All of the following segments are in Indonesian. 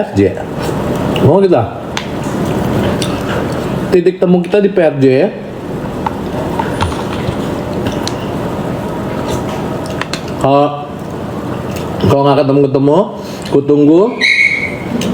PRJ. Mau kita? Titik temu kita di PRJ ya. Kalau nggak ketemu, ku tunggu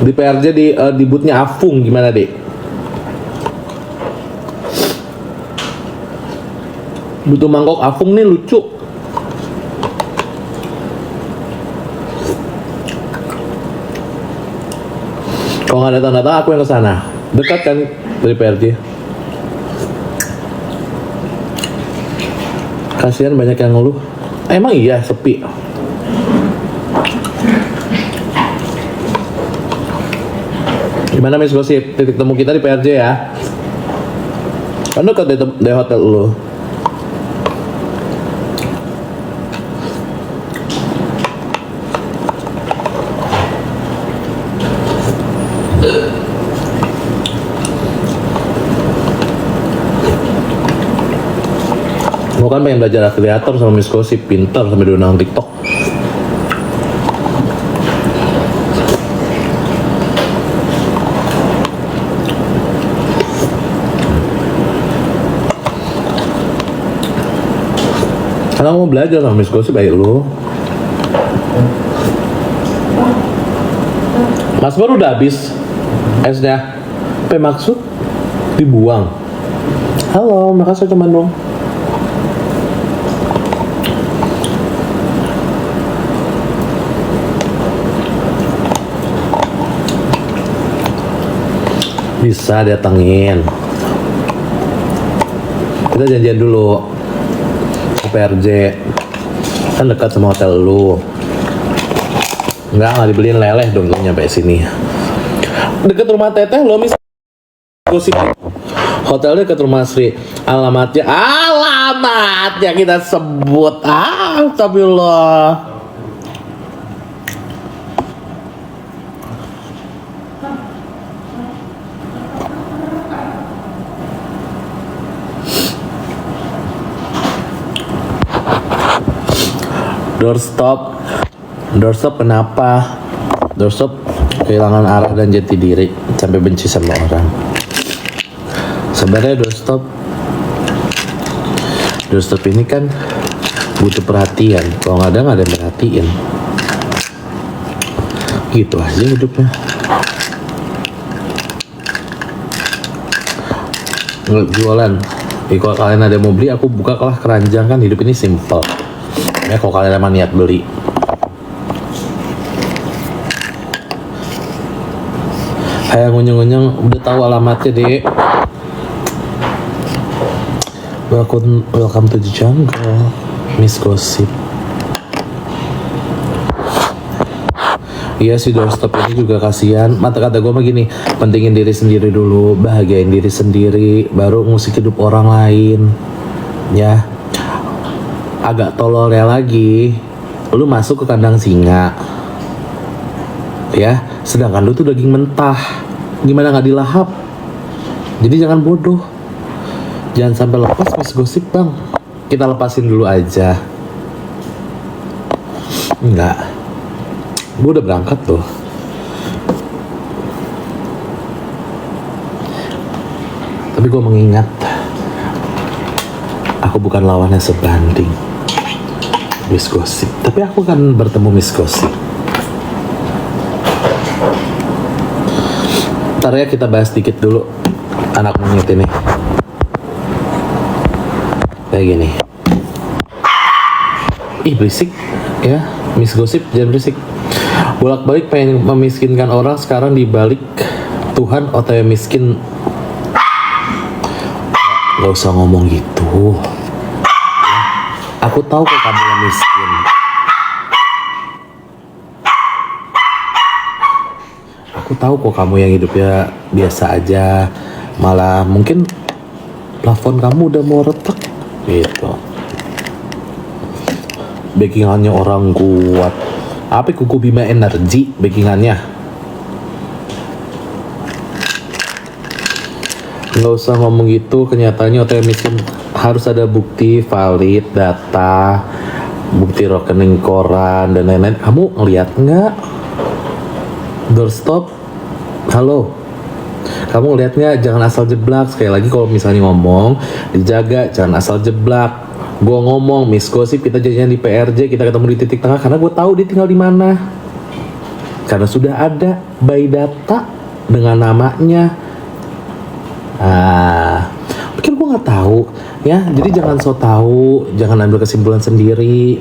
di PRJ di bootnya Afung. Gimana deh? Butuh mangkok Afung nih, lucu. Kalau nggak datang-datang aku yang kesana. Dekat kan dari PRJ. Kasihan banyak yang ngeluh. Emang iya sepi. Gimana Miss Gosip? Titik temu kita di PRJ ya. Kan dekat dari hotel lu. Gue kan pengen belajar afiliator sama Miss Gosip, pintar sampai diundang TikTok. Karena mau belajar sama Miss Gosip, baik lu. Mas baru udah habis esnya. Apa maksud? Dibuang. Halo, makasih teman dong. Bisa datengin. Kita janjian dulu ke PRJ. Kan dekat sama hotel lu. Nggak dibeliin leleh dong kalau nyampe sini. Dekat rumah Teteh lo Miss Gosip. Hotelnya dekat rumah Sri. Alamatnya kita sebut. Astagfirullah. Doorstop kenapa? Doorstop kehilangan arah dan jati diri sampai benci sama orang. Sebenarnya doorstop ini kan butuh perhatian. Kalau nggak ada yang perhatiin. Gitu aja hidupnya. Nggak jualan. Kalau kalian ada mau beli, aku buka kelah keranjang, kan hidup ini simple. Ya kalau kalian emang niat beli. Kayak ngunyeng-ngunyeng udah tahu alamatnya deh. Welcome to the jungle, Miss Gosip. Iya sih, doorstop ini juga kasihan. Mata kata gue mah gini, pentingin diri sendiri dulu, bahagiain diri sendiri, baru ngusik hidup orang lain. Ya. Agak tololnya lagi, lu masuk ke kandang singa, ya, sedangkan lu tuh daging mentah, gimana nggak dilahap? Jadi jangan bodoh, jangan sampai lepas Miss Gosip bang. Kita lepasin dulu aja. Enggak, gue udah berangkat tuh. Tapi gue mengingat, aku bukan lawannya sebanding Miss Gosip, tapi aku kan bertemu Miss Gosip. Ntar ya kita bahas dikit dulu anak monyet ini. Kayak gini. Ih berisik ya, Miss Gosip jangan berisik. Bolak-balik pengen memiskinkan orang, sekarang dibalik Tuhan OTW miskin. Gak usah ngomong gitu. Aku tahu kok kamu yang miskin. Aku tahu kok kamu yang hidupnya biasa aja. Malah mungkin plafon kamu udah mau retak gitu. Backingannya orang kuat. Apa Kuku Bima Energy backingannya? Nggak usah ngomong gitu, kenyataannya OTW miskin harus ada bukti valid, data, bukti rekening koran dan lain-lain. Kamu ngeliat nggak? Doorstop, halo. Kamu lihatnya jangan asal jeblak. Sekali lagi kalau misalnya ngomong, dijaga, jangan asal jeblak. Gue ngomong, Miss Gosip kita janjian di PRJ, kita ketemu di titik tengah karena gue tahu dia tinggal di mana. Karena sudah ada by data dengan namanya. Mungkin gue nggak tahu, ya. Jadi jangan so tahu, jangan ambil kesimpulan sendiri.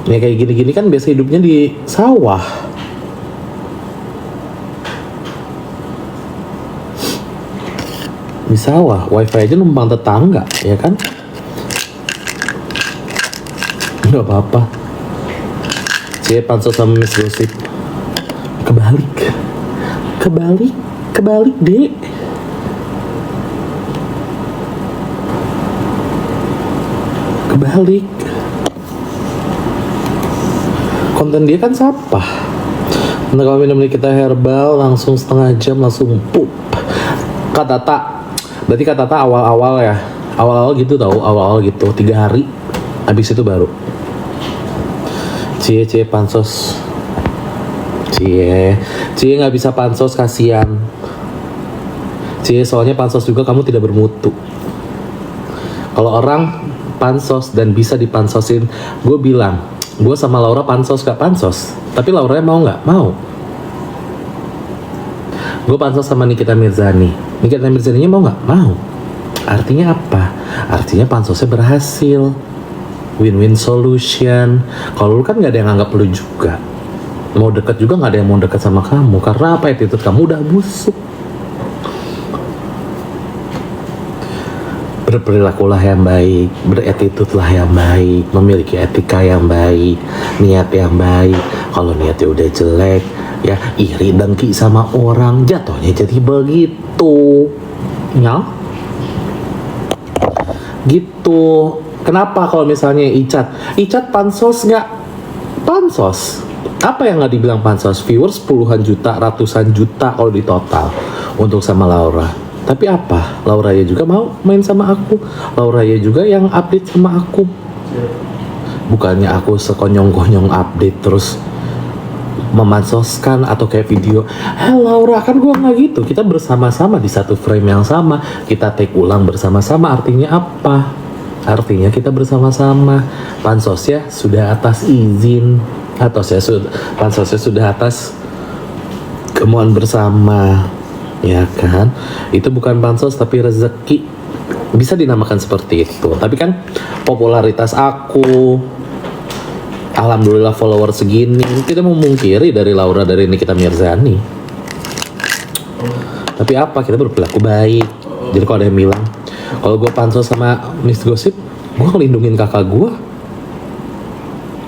Ya kayak gini-gini kan biasa hidupnya di sawah. Di sawah, wifi aja numpang tetangga, ya kan? Nggak apa-apa. Cie pansos sama Miss Gosip. Kebalik, dek. Kebalik. Konten dia kan sampah. Nah kalau minum kita herbal langsung setengah jam langsung pup. Kata tak. Berarti kata tak awal-awal ya. Awal-awal gitu tahu, awal-awal gitu 3 hari. Habis itu baru. Cie pansos. Cie nggak bisa pansos, kasihan. Cie soalnya pansos juga kamu tidak bermutu. Kalau orang pansos dan bisa dipansosin, gue bilang, gue sama Laura pansos gak pansos, tapi Laura mau nggak? Mau. Gue pansos sama Nikita Mirzani. Nikita Mirzaninya mau nggak? Mau. Artinya apa? Artinya pansosnya berhasil. Win-win solution. Kalau lu kan nggak ada yang anggap lu juga. Mau deket juga nggak ada yang mau deket sama kamu. Karena apa? Attitude kamu udah busuk. Berperilakulah yang baik, beretitude lah yang baik, memiliki etika yang baik, niat yang baik. Kalau niatnya udah jelek, ya iri dengki sama orang, jatuhnya jadi begitu, ya gitu. Kenapa kalau misalnya Icat pansos nggak pansos? Apa yang nggak dibilang pansos? Viewers puluhan juta, ratusan juta kalau di total untuk sama Laura. Tapi apa? Laura ya juga mau main sama aku. Laura ya juga yang update sama aku. Bukannya aku sekonyong-konyong update terus memansoskan atau kayak video. Laura, kan gue nggak gitu. Kita bersama-sama di satu frame yang sama. Kita take ulang bersama-sama. Artinya apa? Artinya kita bersama-sama. Pansosnya sudah atas izin. Pansosnya sudah atas kemauan bersama. Ya kan, itu bukan bansos tapi rezeki, bisa dinamakan seperti itu. Tapi kan popularitas aku, alhamdulillah follower segini, tidak memungkiri dari Laura, dari Nikita Mirzani. Tapi apa, kita berperilaku baik. Jadi kalau ada yang bilang, kalau gue pansos sama Miss Gosip, gue ngelindungin kakak gue.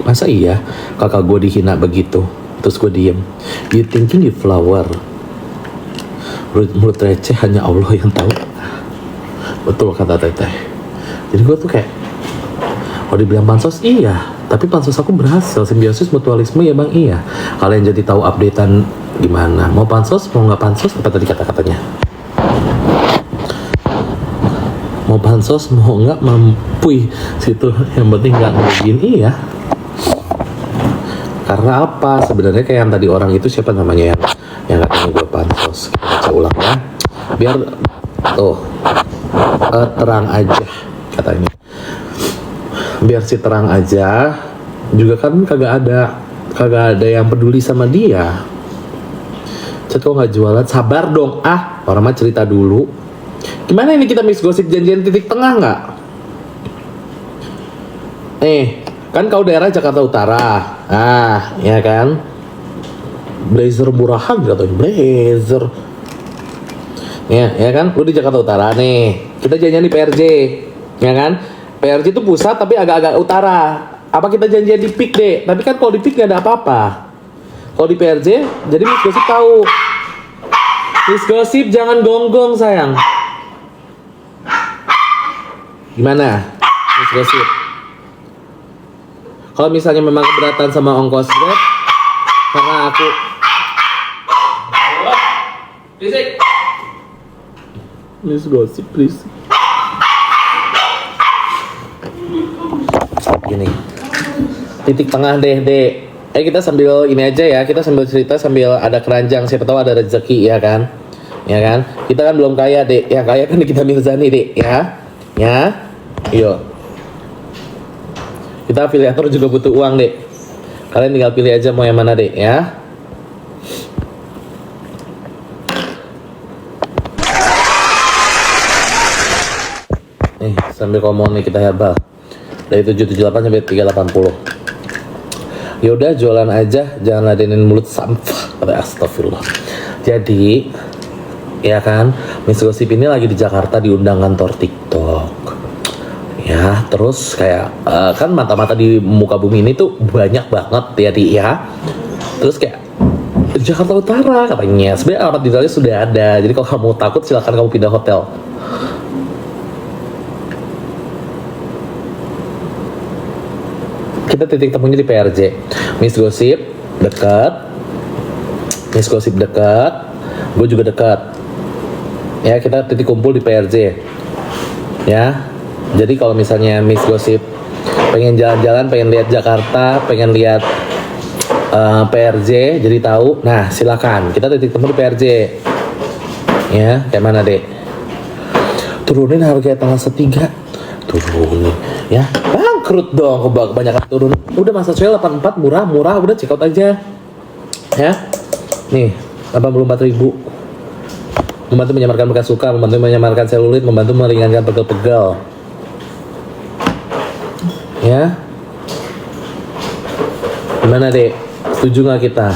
Masa iya kakak gue dihina begitu, terus gue diem? You thinking you flower? Mulut receh hanya Allah yang tahu. Betul kata Teteh. Jadi gue tuh kayak, kalau dibilang pansos iya, tapi pansos aku berhasil. Simbiosis mutualisme ya bang, iya. Kalian jadi tahu updatean gimana. Mau pansos, mau nggak pansos, apa tadi kata-katanya? Mau pansos, mau nggak mampu situ. Yang penting nggak ngerugiin, iya. Karena apa? Sebenarnya kayak yang tadi orang itu siapa namanya yang katanya gue pansos. Kita baca ulang ya, biar tuh terang aja katanya. Biar si terang aja juga kan kagak ada yang peduli sama dia. Chat kok nggak jualan? Sabar dong orang mah cerita dulu. Gimana ini kita Miss Gosip janjian titik tengah nggak? Kan kau daerah Jakarta Utara, ya kan? Blazer murahan katanya, blazer. Ya kan? Lu di Jakarta Utara nih. Kita janjian di PRJ, ya kan? PRJ itu pusat tapi agak-agak utara. Apa kita janjian di PIK deh? Tapi kan kalau di PIK gak ada apa-apa. Kalau di PRJ, jadi Miss Gosip tahu. Miss Gosip jangan gonggong sayang. Gimana, Miss Gosip? Kalau misalnya memang keberatan sama ongkos Grab, karena aku berisik. Miss Gosip please. Gini, titik tengah deh. Kita sambil ini aja ya, kita sambil cerita sambil ada keranjang, siapa tahu ada rezeki ya kan? Ya kan? Kita kan belum kaya, Dek. Yang kaya kan kita Mirzani, Dek, ya. Ya. Yuk. Kita afiliator juga butuh uang, Dek. Kalian tinggal pilih aja mau yang mana, Dek, ya. Nih, sambil ngomong nih kita herbal. Dari 778 sampai 380. Ya udah jualan aja, jangan ladenin mulut sampah. Astagfirullah. Jadi, ya kan, Miss Gosip ini lagi di Jakarta diundang kantor TikTok. Ya, terus kayak kan mata-mata di muka bumi ini tuh banyak banget ya ya. Terus kayak di Jakarta Utara katanya. Sebenarnya alamat detailnya sudah ada. Jadi kalau kamu takut silakan kamu pindah hotel. Kita titik temunya di PRJ. Miss Gosip dekat, Miss Gosip dekat, gue juga dekat. Ya, kita titik kumpul di PRJ. Ya, jadi kalau misalnya Miss Gosip pengen jalan-jalan, pengen lihat Jakarta, pengen lihat PRJ, jadi tahu. Nah, silakan. Kita titik temu di PRJ. Ya, kayak mana, Dek? Turunin harga tanggal 3. Turunin, ya. Bangkrut dong, kebanyakan turun. Udah masa sale 84 murah, udah check out aja. Ya. Nih, 84.000. Membantu menyamarkan bekas luka, membantu menyamarkan selulit, membantu meringankan pegel-pegel. Ya. Gimana, Dek? Setuju nggak kita?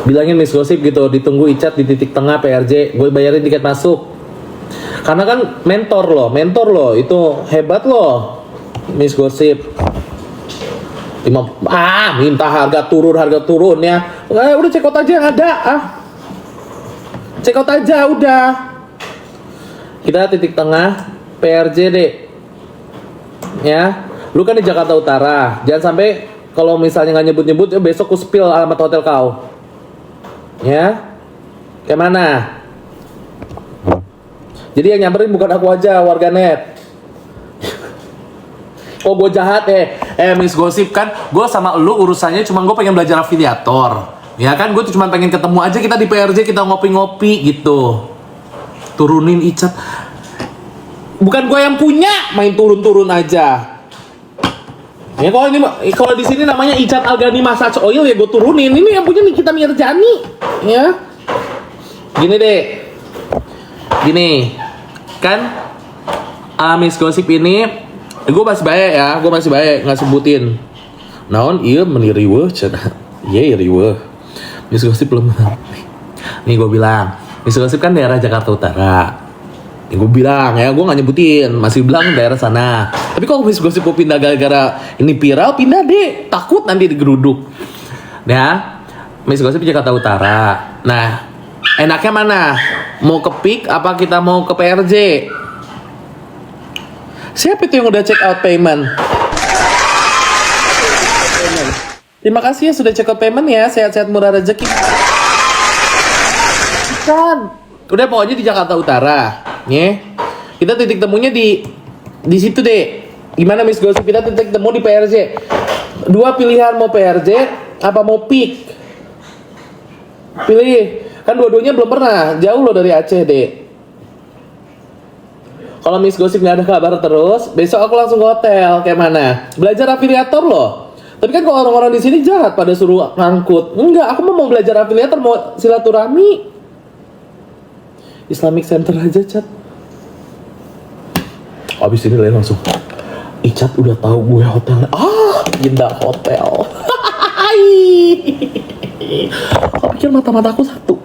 Bilangin Miss Gosip gitu, ditunggu Icat di titik tengah PRJ, gue bayarin tiket masuk. Karena kan mentor loh, itu hebat loh, Miss Gosip. Minta harga turun ya. Udah check out aja yang ada, check out aja udah. Kita titik tengah PRJ, Dek. Ya, lu kan di Jakarta Utara. Jangan sampai kalau misalnya nggak nyebut-nyebut, besok ku spill alamat hotel kau. Ya, kayak mana? Jadi yang nyamperin bukan aku aja, warganet. Oh, gue jahat Miss Gosip kan, gue sama lu urusannya cuma gue pengen belajar afiliator. Ya kan, gue tuh cuma pengen ketemu aja kita di PRJ, kita ngopi-ngopi gitu. Turunin Icat. Bukan gue yang punya, main turun-turun aja. Ya kalau di sini namanya Icat Algani Massage Oil ya gue turunin. Ini yang punya Nikita Mirzani. Ya. Gini, Dek. Gini. Kan Miss Gosip ini gue masih baik nggak sebutin. Naon iya meniriwe cenah. Iya riwe. Miss Gosip belum. Nih gue bilang, Miss Gosip kan daerah Jakarta Utara. Gue bilang ya, gue nggak nyebutin, masih bilang daerah sana. Tapi kalau Miss Gosip mau pindah gara-gara ini viral, pindah deh. Takut nanti digeruduk. Ya, Miss Gosip Jakarta Utara. Nah, enaknya mana? Mau ke PIK apa kita mau ke PRJ? Siapa itu yang udah check out payment? Terima kasih ya sudah check out payment ya. Sehat-sehat murah rezeki. Kan. Udah pokoknya di Jakarta Utara. Nih. Kita titik temunya di situ, deh. Gimana Miss Gosip? Kita titik temu di PRJ. Dua pilihan, mau PRJ apa mau PIK? Pilih. Kan dua-duanya belum pernah. Jauh loh dari Aceh, deh. Kalau Miss Gosip nggak ada kabar terus, besok aku langsung ke hotel. Kayak mana? Belajar afiliator loh. Tapi kan kalau orang-orang di sini jahat pada suruh ngangkut. Enggak, aku mau belajar afiliator, mau silaturahmi. Islamic Center aja, Cat. Abis ini lain langsung. Cat udah tahu gue hotel. Indah hotel. Kok pikir mata-mataku satu.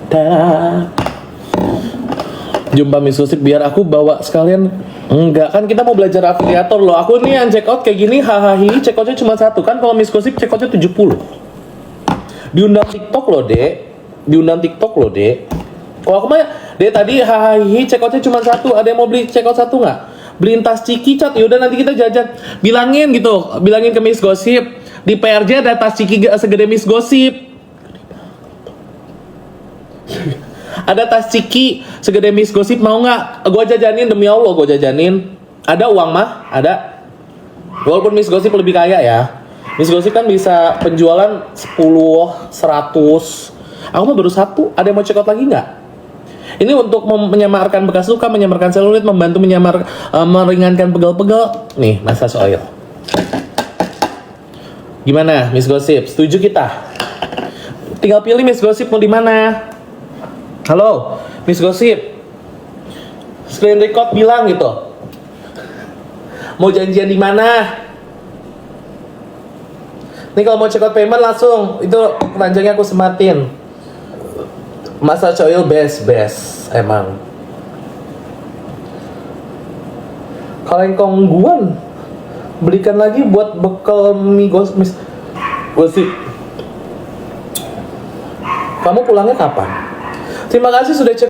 Dah. Jumpa Miss Gosip biar aku bawa sekalian. Enggak, kan kita mau belajar afiliator loh. Aku nih yang check out kayak gini, hahaha, check outnya cuma satu. Kan kalau Miss Gosip check outnya 70. Diundang TikTok loh, Dek. Kalau aku mah, Dek tadi hahaha, check outnya cuma satu. Ada yang mau beli check out satu nggak? Beliin tas Ciki, Cat. Yaudah nanti kita jajan. Bilangin ke Miss Gosip. Di PRJ ada tas Ciki segede Miss Gosip. Ada tas Ciki segede Miss Gosip, mau nggak? Gue jajanin, demi Allah gue jajanin. Ada uang mah? Ada. Walaupun Miss Gosip lebih kaya ya. Miss Gosip kan bisa penjualan 10, 100. Aku mah baru 1. Ada yang mau check out lagi nggak? Ini untuk menyamarkan bekas luka, menyamarkan selulit, membantu meringankan pegal-pegal. Nih, massage oil. Gimana, Miss Gosip? Setuju kita? Tinggal pilih Miss Gosip mau di mana. Halo, Miss Gosip. Screen record bilang gitu. Mau janjian di mana? Nih kalau mau check out payment langsung itu keranjangnya aku sematin. Massage oil best emang. Kalau yang kongguan belikan lagi buat bekal mie Gosip. Kamu pulangnya kapan? Terima kasih sudah cek.